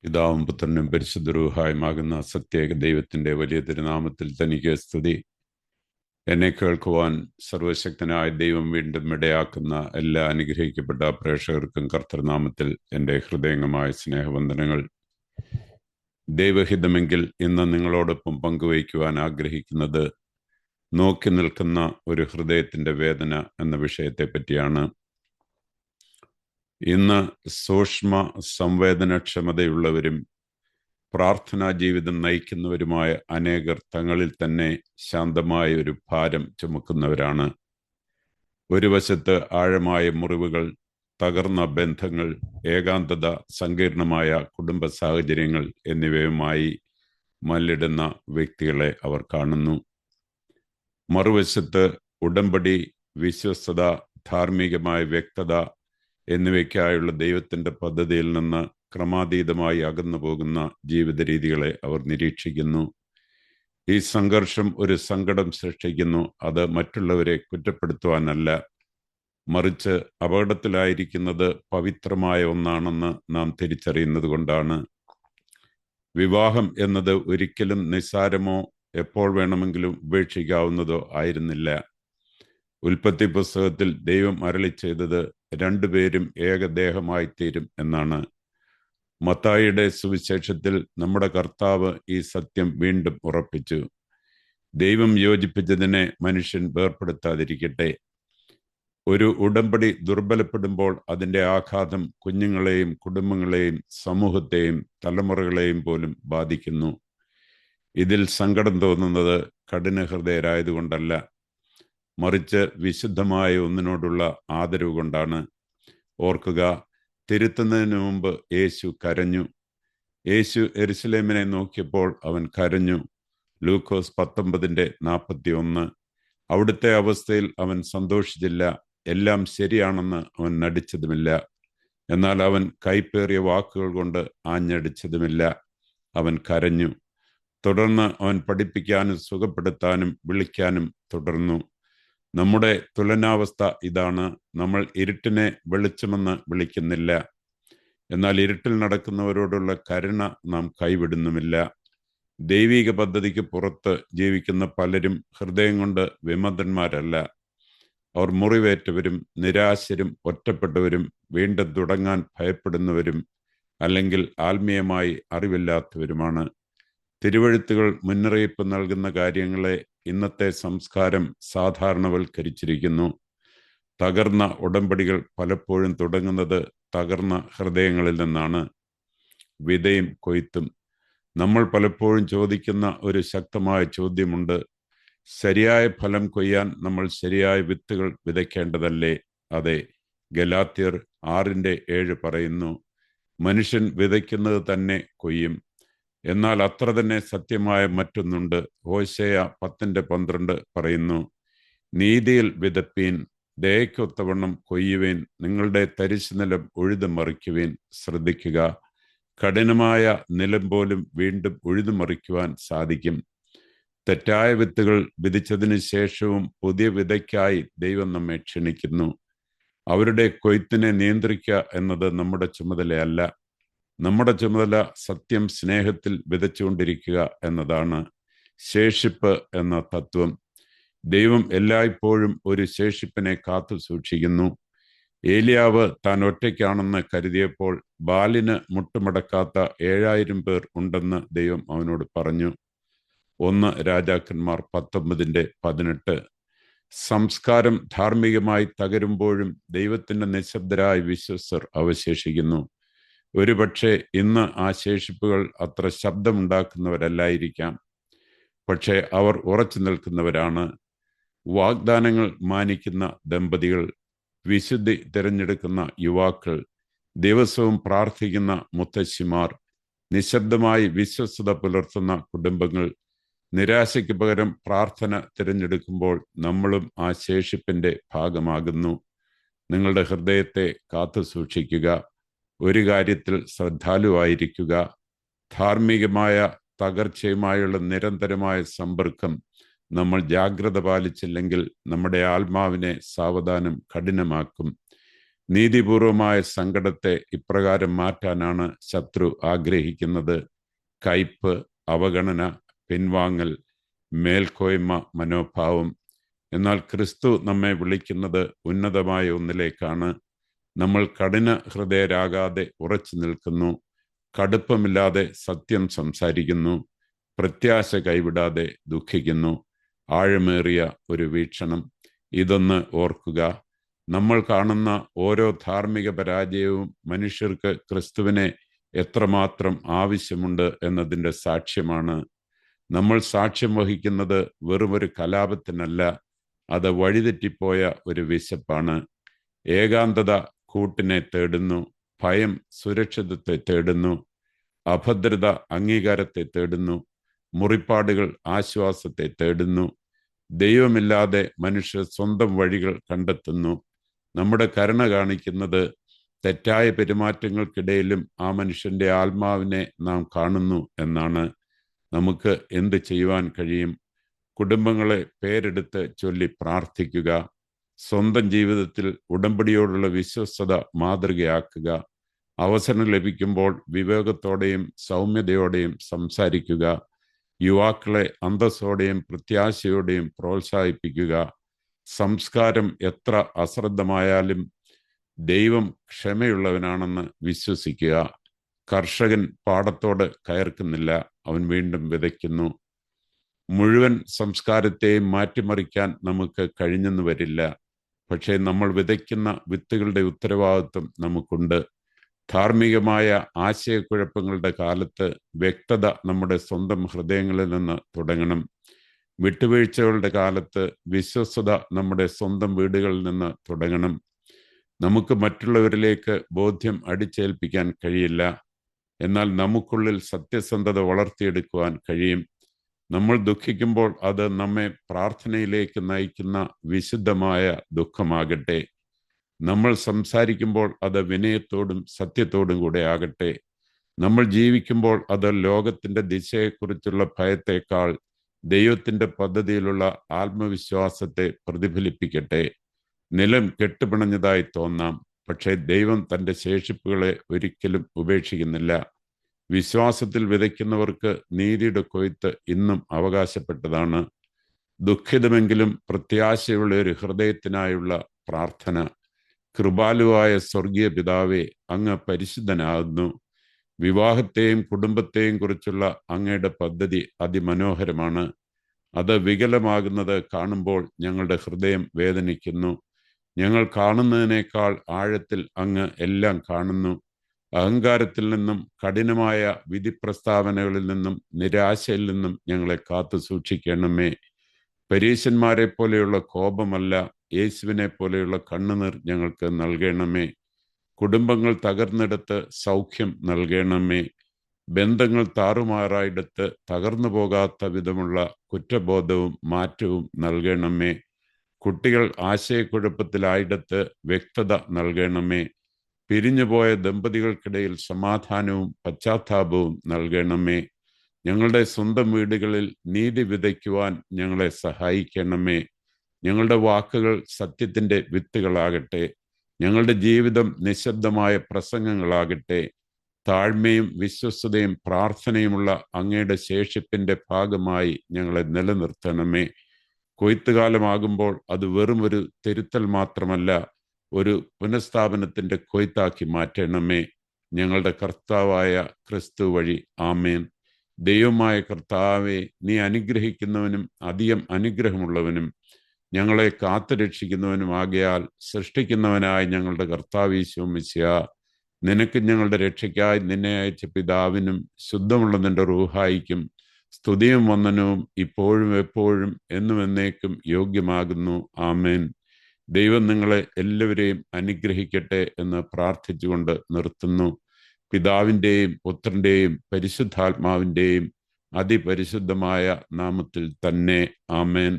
പിതാവും പുത്രനും പരിശുദ്ധ റൂഹായുമാകുന്ന സത്യേക ദൈവത്തിൻ്റെ വലിയ തിരുനാമത്തിൽ തനിക്ക് സ്തുതി. എന്നെ കേൾക്കുവാൻ സർവശക്തനായ ദൈവം വീണ്ടും ഇടയാക്കുന്ന എല്ലാ അനുഗ്രഹിക്കപ്പെട്ട പ്രേക്ഷകർക്കും കർത്തൃനാമത്തിൽ എൻ്റെ ഹൃദയംഗമായ സ്നേഹവന്ദനങ്ങൾ. ദൈവഹിതമെങ്കിൽ ഇന്ന് നിങ്ങളോടൊപ്പം പങ്കുവയ്ക്കുവാൻ ആഗ്രഹിക്കുന്നത് നോക്കി നിൽക്കുന്ന ഒരു ഹൃദയത്തിൻ്റെ വേദന എന്ന വിഷയത്തെ പറ്റിയാണ്. ഇന്ന് സൂക്ഷ്മ സംവേദനക്ഷമതയുള്ളവരും പ്രാർത്ഥനാ ജീവിതം നയിക്കുന്നവരുമായ അനേകർ തങ്ങളിൽ തന്നെ ശാന്തമായ ഒരു ഭാരം ചുമക്കുന്നവരാണ്. ഒരു വശത്ത് ആഴമായ മുറിവുകൾ, തകർന്ന ബന്ധങ്ങൾ, ഏകാന്തത, സങ്കീർണമായ കുടുംബ സാഹചര്യങ്ങൾ എന്നിവയുമായി മല്ലിടുന്ന വ്യക്തികളെ അവർ കാണുന്നു. മറുവശത്ത് ഉടമ്പടി, വിശ്വസ്തത, ധാർമ്മികമായ വ്യക്തത എന്നിവയ്ക്കായുള്ള ദൈവത്തിൻ്റെ പദ്ധതിയിൽ നിന്ന് ക്രമാതീതമായി അകന്നു പോകുന്ന ജീവിത രീതികളെ അവർ നിരീക്ഷിക്കുന്നു. ഈ സംഘർഷം ഒരു സങ്കടം സൃഷ്ടിക്കുന്നു. അത് മറ്റുള്ളവരെ കുറ്റപ്പെടുത്തുവാനല്ല, മറിച്ച് അപകടത്തിലായിരിക്കുന്നത് പവിത്രമായ ഒന്നാണെന്ന് നാം തിരിച്ചറിയുന്നത് കൊണ്ടാണ്. വിവാഹം എന്നത് ഒരിക്കലും നിസ്സാരമോ എപ്പോൾ വേണമെങ്കിലും ഉപേക്ഷിക്കാവുന്നതോ ആയിരുന്നില്ല. ഉൽപ്പത്തി പുസ്തകത്തിൽ ദൈവം അരുളി ചെയ്തത് രണ്ടുപേരും ഏകദേഹമായി തീരും എന്നാണ്. മത്തായിയുടെ സുവിശേഷത്തിൽ നമ്മുടെ കർത്താവ് ഈ സത്യം വീണ്ടും ഉറപ്പിച്ചു. ദൈവം യോജിപ്പിച്ചതിനെ മനുഷ്യൻ വേർപ്പെടുത്താതിരിക്കട്ടെ. ഒരു ഉടമ്പടി ദുർബലപ്പെടുമ്പോൾ അതിൻ്റെ ആഘാതം കുഞ്ഞുങ്ങളെയും കുടുംബങ്ങളെയും സമൂഹത്തെയും തലമുറകളെയും പോലും ബാധിക്കുന്നു. ഇതിൽ സങ്കടം തോന്നുന്നത് കഠിനഹൃദയരായതുകൊണ്ടല്ല, മറിച്ച് വിശുദ്ധമായ ഒന്നിനോടുള്ള ആദരവ് കൊണ്ടാണ്. ഓർക്കുക, തിരുത്തുന്നതിന് മുമ്പ് യേശു കരഞ്ഞു. യേശു യെരുശലേമിനെ നോക്കിയപ്പോൾ അവൻ കരഞ്ഞു. ലൂക്കോസ് 19:41. അവിടുത്തെ അവസ്ഥയിൽ അവൻ സന്തോഷിച്ചില്ല. എല്ലാം ശരിയാണെന്ന് അവൻ നടിച്ചതുമില്ല. എന്നാൽ അവൻ കൈപ്പേറിയ വാക്കുകൾ കൊണ്ട് ആഞ്ഞടിച്ചതുമില്ല. അവൻ കരഞ്ഞു. തുടർന്ന് അവൻ പഠിപ്പിക്കാനും സുഖപ്പെടുത്താനും വിളിക്കാനും തുടർന്നു. നമ്മുടെ തുലനാവസ്ഥ ഇതാണ്. നമ്മൾ ഇരുട്ടിനെ വെളിച്ചമെന്ന് വിളിക്കുന്നില്ല. എന്നാൽ ഇരുട്ടിൽ നടക്കുന്നവരോടുള്ള കരുണ നാം കൈവിടുന്നുമില്ല. ദൈവിക പദ്ധതിക്ക് പുറത്ത് ജീവിക്കുന്ന പലരും ഹൃദയം കൊണ്ട് വിമതന്മാരല്ല. അവർ മുറിവേറ്റവരും നിരാശരും ഒറ്റപ്പെട്ടവരും വീണ്ടും തുടങ്ങാൻ ഭയപ്പെടുന്നവരും അല്ലെങ്കിൽ ആത്മീയമായി അറിവില്ലാത്തവരുമാണ്. തിരുവെഴുത്തുകൾ മുന്നറിയിപ്പ് നൽകുന്ന കാര്യങ്ങളെ ഇന്നത്തെ സംസ്കാരം സാധാരണവൽക്കരിച്ചിരിക്കുന്നു. തകർന്ന ഉടമ്പടികൾ പലപ്പോഴും തുടങ്ങുന്നത് തകർന്ന ഹൃദയങ്ങളിൽ നിന്നാണ്. വിതയും കൊയ്ത്തും. നമ്മൾ പലപ്പോഴും ചോദിക്കുന്ന ഒരു ശക്തമായ ചോദ്യമുണ്ട്: ശരിയായ ഫലം കൊയ്യാൻ നമ്മൾ ശരിയായ വിത്തുകൾ വിതയ്ക്കേണ്ടതല്ലേ? അതെ, ഗലാത്യർ 6:7 പറയുന്നു, മനുഷ്യൻ വിതയ്ക്കുന്നത് തന്നെ കൊയ്യും. എന്നാൽ അത്ര തന്നെ സത്യമായ മറ്റൊന്നുണ്ട്. ഹോശേയ 10:12 പറയുന്നു, നീതിയിൽ വിതപ്പീൻ, ദയയ്ക്കൊത്തവണ്ണം കൊയ്യുവേൻ, നിങ്ങളുടെ തരിശു നിലം ഉഴുതുമറിക്കുവേൻ. ശ്രദ്ധിക്കുക, കഠിനമായ നിലം പോലും വീണ്ടും ഉഴുതുമറിക്കുവാൻ സാധിക്കും. തെറ്റായ വിത്തുകൾ വിധിച്ചതിന് ശേഷവും പുതിയ വിതയ്ക്കായി ദൈവം നമ്മെ ക്ഷണിക്കുന്നു. അവരുടെ കൊയ്ത്തിനെ നിയന്ത്രിക്കുക എന്നത് നമ്മുടെ ചുമതലയല്ല. നമ്മുടെ ചുമതല സത്യം സ്നേഹത്തിൽ വിതച്ചുകൊണ്ടിരിക്കുക എന്നതാണ്. ശേഷിപ്പ് എന്ന തത്വം. ദൈവം എല്ലായ്പ്പോഴും ഒരു ശേഷിപ്പിനെ കാത്തു സൂക്ഷിക്കുന്നു. ഏലിയാവ് താൻ ഒറ്റയ്ക്കാണെന്ന് കരുതിയപ്പോൾ ബാലിന് മുട്ടുമടക്കാത്ത 7000 പേർ ഉണ്ടെന്ന് ദൈവം അവനോട് പറഞ്ഞു. 1 രാജാക്കന്മാർ 19:18. സംസ്കാരം ധാർമ്മികമായി തകരുമ്പോഴും ദൈവത്തിൻ്റെ നിശബ്ദരായ വിശ്വസ്തർ അവശേഷിക്കുന്നു. ഒരുപക്ഷെ ഇന്ന് ആ ശേഷിപ്പുകൾ അത്ര ശബ്ദമുണ്ടാക്കുന്നവരല്ലായിരിക്കാം, പക്ഷേ അവർ ഉറച്ചു നിൽക്കുന്നവരാണ്. വാഗ്ദാനങ്ങൾ മാനിക്കുന്ന ദമ്പതികൾ, വിശുദ്ധി തിരഞ്ഞെടുക്കുന്ന യുവാക്കൾ, ദിവസവും പ്രാർത്ഥിക്കുന്ന മുത്തശ്ശിമാർ, നിശബ്ദമായി വിശ്വസ്തത പുലർത്തുന്ന കുടുംബങ്ങൾ. നിരാശയ്ക്ക് പകരം പ്രാർത്ഥന തിരഞ്ഞെടുക്കുമ്പോൾ നമ്മളും ആ ശേഷിപ്പിൻ്റെ ഭാഗമാകുന്നു. നിങ്ങളുടെ ഹൃദയത്തെ കാത്തു സൂക്ഷിക്കുക. ഒരു കാര്യത്തിൽ ശ്രദ്ധാലുവായിരിക്കുക. ധാർമ്മികമായ തകർച്ചയുമായുള്ള നിരന്തരമായ സമ്പർക്കം നമ്മൾ ജാഗ്രത പാലിച്ചില്ലെങ്കിൽ നമ്മുടെ ആത്മാവിനെ സാവധാനം കഠിനമാക്കും. നീതിപൂർവമായ സങ്കടത്തെ ഇപ്രകാരം മാറ്റാനാണ് ശത്രു ആഗ്രഹിക്കുന്നത്. കയ്പ്, അവഗണന, പിൻവാങ്ങൽ, മേൽക്കോയ്മ മനോഭാവം. എന്നാൽ ക്രിസ്തു നമ്മെ വിളിക്കുന്നത് ഉന്നതമായ ഒന്നിലേക്കാണ്. നമ്മൾ കഠിന ഹൃദയരാകാതെ ഉറച്ചു നിൽക്കുന്നു, കടുപ്പമില്ലാതെ സത്യം സംസാരിക്കുന്നു, പ്രത്യാശ കൈവിടാതെ ദുഃഖിക്കുന്നു. ആഴമേറിയ ഒരു വീക്ഷണം. ഇതൊന്ന് ഓർക്കുക. നമ്മൾ കാണുന്ന ഓരോ ധാർമ്മിക പരാജയവും മനുഷ്യർക്ക് ക്രിസ്തുവിനെ എത്രമാത്രം ആവശ്യമുണ്ട് എന്നതിൻ്റെ സാക്ഷ്യമാണ്. നമ്മൾ സാക്ഷ്യം വഹിക്കുന്നത് വെറുമൊരു കലാപത്തിനല്ല, അത് വഴിതെറ്റിപ്പോയ ഒരു വിശപ്പാണ്. ഏകാന്തത കൂട്ടിനെ തേടുന്നു, ഭയം സുരക്ഷിതത്തെ തേടുന്നു, അഭദ്രത അംഗീകാരത്തെ തേടുന്നു, മുറിപ്പാടുകൾ ആശ്വാസത്തെ തേടുന്നു. ദൈവമില്ലാതെ മനുഷ്യർ സ്വന്തം വഴികൾ കണ്ടെത്തുന്നു. നമ്മുടെ കരുണ കാണിക്കുന്നത് തെറ്റായ പെരുമാറ്റങ്ങൾക്കിടയിലും ആ മനുഷ്യൻ്റെ ആത്മാവിനെ നാം കാണുന്നു എന്നാണ്. നമുക്ക് എന്ത് ചെയ്യുവാൻ കഴിയും? കുടുംബങ്ങളെ പേരെടുത്ത് ചൊല്ലി പ്രാർത്ഥിക്കുക. സ്വന്തം ജീവിതത്തിൽ ഉടമ്പടിയോടുള്ള വിശ്വസ്തത മാതൃകയാക്കുക. അവസരം ലഭിക്കുമ്പോൾ വിവേകത്തോടെയും സൗമ്യതയോടെയും സംസാരിക്കുക. യുവാക്കളെ അന്തസ്സോടെയും പ്രത്യാശയോടെയും പ്രോത്സാഹിപ്പിക്കുക. സംസ്കാരം എത്ര അശ്രദ്ധമായാലും ദൈവം ക്ഷമയുള്ളവനാണെന്ന് വിശ്വസിക്കുക. കർഷകൻ പാടത്തോട് കയർക്കുന്നില്ല, അവൻ വീണ്ടും വിതയ്ക്കുന്നു. മുഴുവൻ സംസ്കാരത്തെയും മാറ്റിമറിക്കാൻ നമുക്ക് കഴിഞ്ഞെന്ന് വരില്ല. പക്ഷേ നമ്മൾ വിതയ്ക്കുന്ന വിത്തുകളുടെ ഉത്തരവാദിത്വം നമുക്കുണ്ട്. ധാർമ്മികമായ ആശയക്കുഴപ്പങ്ങളുടെ കാലത്ത് വ്യക്തത നമ്മുടെ സ്വന്തം ഹൃദയങ്ങളിൽ നിന്ന് തുടങ്ങണം. വിട്ടുവീഴ്ചകളുടെ കാലത്ത് വിശ്വസ്തത നമ്മുടെ സ്വന്തം വീടുകളിൽ നിന്ന് തുടങ്ങണം. നമുക്ക് മറ്റുള്ളവരിലേക്ക് ബോധ്യം അടിച്ചേൽപ്പിക്കാൻ കഴിയില്ല, എന്നാൽ നമുക്കുള്ളിൽ സത്യസന്ധത വളർത്തിയെടുക്കുവാൻ കഴിയും. നമ്മൾ ദുഃഖിക്കുമ്പോൾ അത് നമ്മെ പ്രാർത്ഥനയിലേക്ക് നയിക്കുന്ന വിശുദ്ധമായ ദുഃഖമാകട്ടെ. നമ്മൾ സംസാരിക്കുമ്പോൾ അത് വിനയത്തോടും സത്യത്തോടും കൂടെ ആകട്ടെ. നമ്മൾ ജീവിക്കുമ്പോൾ അത് ലോകത്തിൻ്റെ ദിശയെക്കുറിച്ചുള്ള ഭയത്തേക്കാൾ ദൈവത്തിൻ്റെ പദ്ധതിയിലുള്ള ആത്മവിശ്വാസത്തെ പ്രതിഫലിപ്പിക്കട്ടെ. നിലം കെട്ടുപിണഞ്ഞതായി തോന്നാം, പക്ഷേ ദൈവം തൻ്റെ ശേഷിപ്പുകളെ ഒരിക്കലും ഉപേക്ഷിക്കുന്നില്ല. വിശ്വാസത്തിൽ വിതയ്ക്കുന്നവർക്ക് നീതിയുടെ കൊയ്ത്ത് ഇന്നും അവകാശപ്പെട്ടതാണ്. ദുഃഖിതമെങ്കിലും പ്രത്യാശയുള്ള ഒരു ഹൃദയത്തിനായുള്ള പ്രാർത്ഥന. കൃപാലുവായ സ്വർഗീയ പിതാവേ, അങ്ങ് പരിശുദ്ധനാകുന്നു. വിവാഹത്തെയും കുടുംബത്തെയും കുറിച്ചുള്ള അങ്ങയുടെ പദ്ധതി അതിമനോഹരമാണ്. അത് വികലമാകുന്നത് കാണുമ്പോൾ ഞങ്ങളുടെ ഹൃദയം വേദനിക്കുന്നു. ഞങ്ങൾ കാണുന്നതിനേക്കാൾ ആഴത്തിൽ അങ്ങ് എല്ലാം കാണുന്നു. അഹങ്കാരത്തിൽ നിന്നും കഠിനമായ വിധി പ്രസ്താവനകളിൽ നിന്നും നിരാശയിൽ നിന്നും ഞങ്ങളെ കാത്തു സൂക്ഷിക്കണമേ. പരീശന്മാരെ പോലെയുള്ള കോപമല്ല, യേശുവിനെ പോലെയുള്ള കണ്ണുനീർ ഞങ്ങൾക്ക് നൽകണമേ. കുടുംബങ്ങൾ തകർന്നിടത്ത് സൗഖ്യം നൽകണമേ. ബന്ധങ്ങൾ താറുമാറായിടത്ത് തകർന്നു പോകാത്ത വിധമുള്ള കുറ്റബോധവും മാറ്റവും നൽകണമേ. കുട്ടികൾ ആശയക്കുഴപ്പത്തിലായിടത്ത് വ്യക്തത നൽകണമേ. പിരിഞ്ഞുപോയ ദമ്പതികൾക്കിടയിൽ സമാധാനവും പശ്ചാത്താപവും നൽകണമേ. ഞങ്ങളുടെ സ്വന്തം വീടുകളിൽ നീതി വിതയ്ക്കുവാൻ ഞങ്ങളെ സഹായിക്കണമേ. ഞങ്ങളുടെ വാക്കുകൾ സത്യത്തിൻ്റെ വിത്തുകളാകട്ടെ. ഞങ്ങളുടെ ജീവിതം നിശബ്ദമായ പ്രസംഗങ്ങളാകട്ടെ. താഴ്മയും വിശ്വസ്തതയും പ്രാർത്ഥനയുമുള്ള അങ്ങയുടെ ശേഷിപ്പിൻ്റെ ഭാഗമായി ഞങ്ങളെ നിലനിർത്തണമേ. കൊയ്ത്തുകാലമാകുമ്പോൾ അത് വെറും ഒരു തിരുത്തൽ മാത്രമല്ല, ഒരു പുനഃസ്ഥാപനത്തിൻ്റെ കൊയ്ത്താക്കി മാറ്റണമേ. ഞങ്ങളുടെ കർത്താവായ ക്രിസ്തു വഴി. ആമേൻ. ദൈവമായ കർത്താവെ, നീ അനുഗ്രഹിക്കുന്നവനും അധികം അനുഗ്രഹമുള്ളവനും ഞങ്ങളെ കാത്തുരക്ഷിക്കുന്നവനും ആകയാൽ സൃഷ്ടിക്കുന്നവനായ ഞങ്ങളുടെ കർത്താവീശോ മിശിഹാ, നിനക്ക് ഞങ്ങളുടെ രക്ഷയ്ക്കായി നിന്നെ അയച്ച പിതാവിനും ശുദ്ധമുള്ള നിന്റെ റൂഹായിക്കും സ്തുതിയും വന്ദനവും ഇപ്പോഴും എപ്പോഴും എന്നും എന്നേക്കും യോഗ്യമാകുന്നു. ആമേൻ. ദൈവം നിങ്ങളെ എല്ലാവരെയും അനുഗ്രഹിക്കട്ടെ എന്ന് പ്രാർത്ഥിച്ചുകൊണ്ട് നിർത്തുന്നു. പിതാവിൻ്റെയും പുത്രൻ്റെയും പരിശുദ്ധാത്മാവിൻ്റെയും അതിപരിശുദ്ധമായ നാമത്തിൽ തന്നെ. ആമേൻ.